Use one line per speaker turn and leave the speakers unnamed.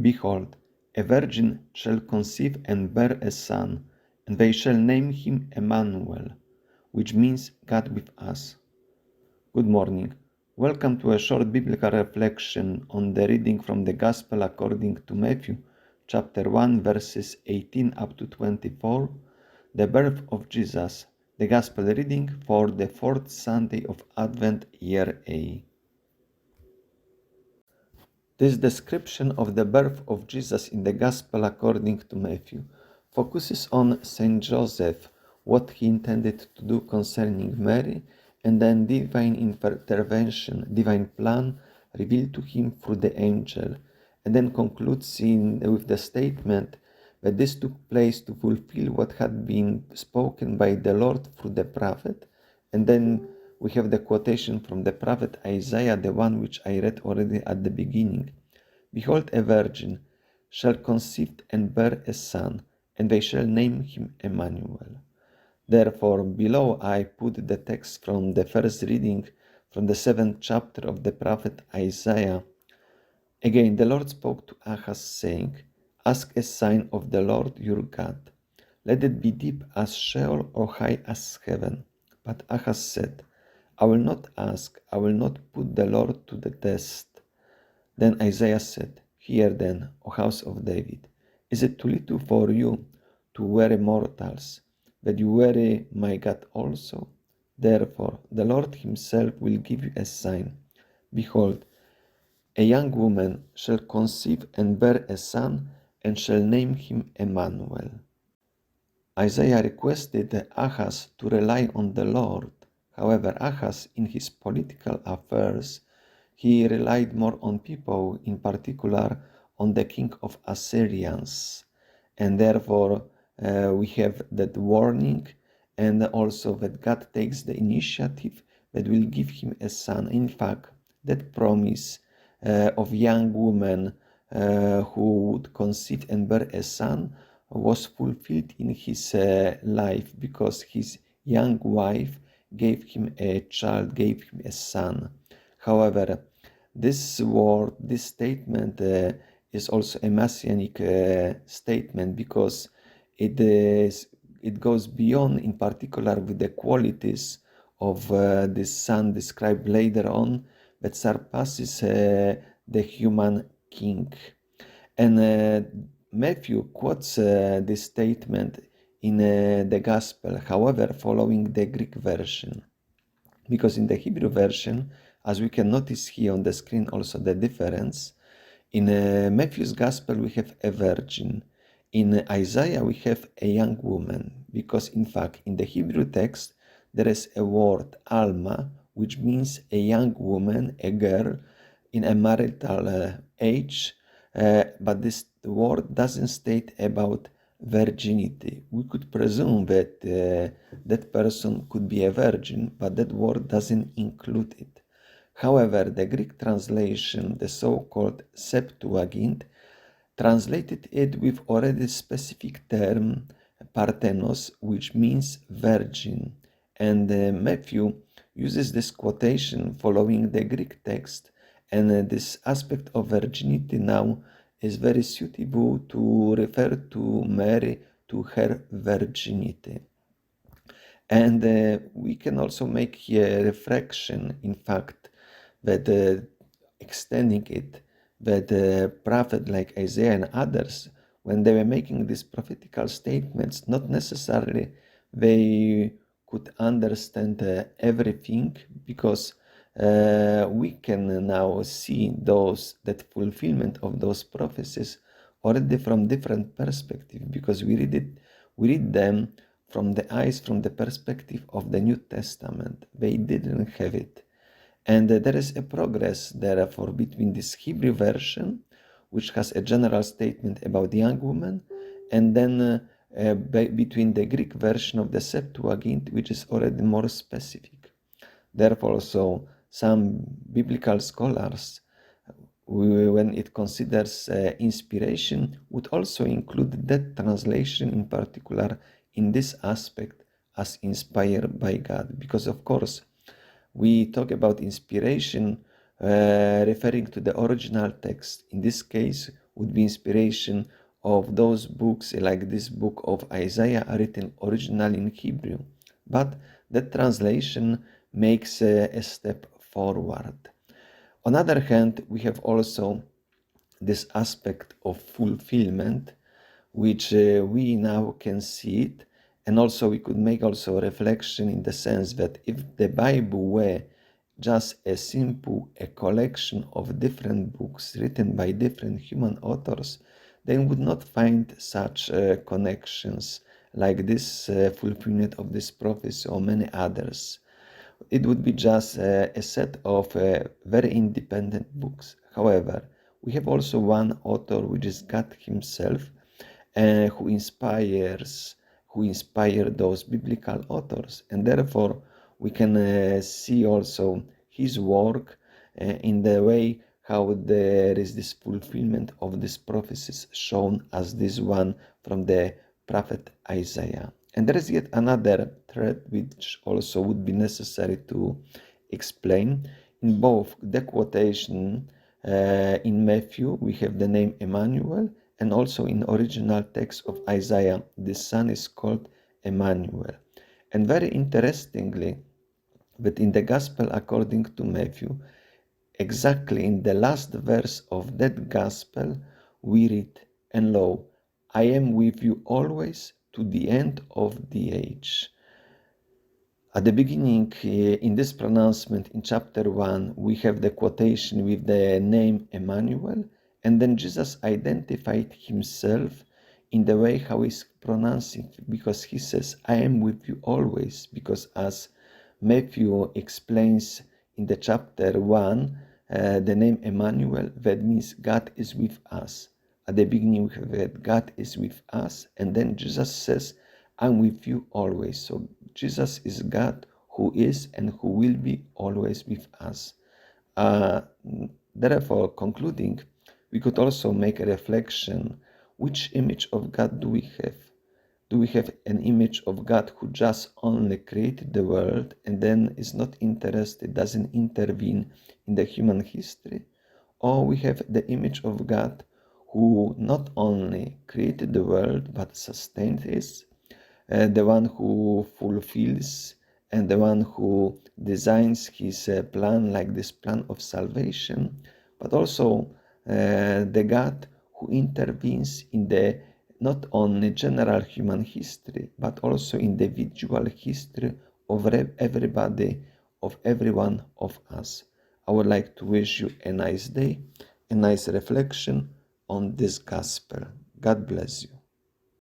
Behold, a virgin shall conceive and bear a son, and they shall name him Emmanuel, which means God with us. Good morning. Welcome to a short biblical reflection on the reading from the Gospel according to Matthew, chapter 1, verses 18 up to 24, the birth of Jesus, the Gospel reading for the fourth Sunday of Advent, year A. This description of the birth of Jesus in the Gospel according to Matthew focuses on Saint Joseph, what he intended to do concerning Mary, and then divine intervention, divine plan revealed to him through the angel, and then concludes with the statement that this took place to fulfill what had been spoken by the Lord through the prophet, and then we have the quotation from the prophet Isaiah, the one which I read already at the beginning. Behold, a virgin shall conceive and bear a son, and they shall name him Emmanuel. Therefore, below I put the text from the first reading from the 7th chapter of the prophet Isaiah. Again, the Lord spoke to Ahaz, saying, Ask a sign of the Lord your God. Let it be deep as Sheol or high as heaven. But Ahaz said, I will not ask, I will not put the Lord to the test. Then Isaiah said, Hear then, O house of David, is it too little for you to weary mortals, that you weary my God also? Therefore, the Lord himself will give you a sign. Behold, a young woman shall conceive and bear a son, and shall name him Emmanuel. Isaiah requested Ahaz to rely on the Lord. However, Ahaz, in his political affairs, he relied more on people, in particular on the king of Assyrians. And therefore, we have that warning, and also that God takes the initiative that will give him a son. In fact, that promise of young woman who would conceive and bear a son was fulfilled in his life, because his young wife gave him a child, gave him a son. However, this word, this statement is also a messianic statement, because it goes beyond, in particular with the qualities of this son described later on, that surpasses the human king. And Matthew quotes this statement in the Gospel, however, following the Greek version. Because in the Hebrew version, as we can notice here on the screen also the difference, in Matthew's Gospel we have a virgin. In Isaiah we have a young woman, because in fact in the Hebrew text there is a word, alma, which means a young woman, a girl in a marital age, but this word doesn't state about virginity. We could presume that that person could be a virgin, but that word doesn't include it. However, the Greek translation, the so-called Septuagint, translated it with already specific term, parthenos, which means virgin. And Matthew uses this quotation following the Greek text, and this aspect of virginity now is very suitable to refer to Mary, to her virginity. And we can also make here a reflection, in fact, that extending it, that the prophet like Isaiah and others, when they were making these prophetical statements, not necessarily they could understand everything, because we can now see that fulfillment of those prophecies already from different perspective, because we read them from the perspective of the New Testament. They didn't have it. And there is a progress, therefore, between this Hebrew version, which has a general statement about young women, and then between the Greek version of the Septuagint, which is already more specific. Therefore, also, some biblical scholars, when it considers inspiration, would also include that translation in particular in this aspect as inspired by God. Because, of course, we talk about inspiration referring to the original text. In this case, would be inspiration of those books like this book of Isaiah written originally in Hebrew. But that translation makes a step forward. On the other hand, we have also this aspect of fulfillment, which we now can see it, and also we could make also a reflection in the sense that if the Bible were just a collection of different books written by different human authors, then we would not find such connections like this fulfillment of this prophecy or many others. It would be just a set of very independent books. However, we have also one author, which is God Himself, who inspired those biblical authors, and therefore we can see also his work in the way how there is this fulfillment of these prophecies shown as this one from the prophet Isaiah. And there is yet another thread which also would be necessary to explain. In both the quotation in Matthew, we have the name Emmanuel, and also in original text of Isaiah, the son is called Emmanuel. And very interestingly, that in the Gospel according to Matthew, exactly in the last verse of that Gospel, we read, "And lo, I am with you always to the end of the age." At the beginning, in this pronouncement in chapter 1, we have the quotation with the name Emmanuel, and then Jesus identified himself in the way how he's pronouncing, because he says, "I am with you always," because as Matthew explains in the chapter 1, the name Emmanuel, that means God is with us. At the beginning, we have that God is with us, and then Jesus says, "I'm with you always." So Jesus is God who is and who will be always with us. Therefore, concluding, we could also make a reflection, which image of God do we have? Do we have an image of God who just only created the world and then is not interested, doesn't intervene in the human history? Or we have the image of God who not only created the world but sustained it, the one who fulfills and the one who designs his plan, like this plan of salvation, but also the God who intervenes in the not only general human history, but also individual history of everybody, of every one of us. I would like to wish you a nice day, a nice reflection on this gospel. God bless you.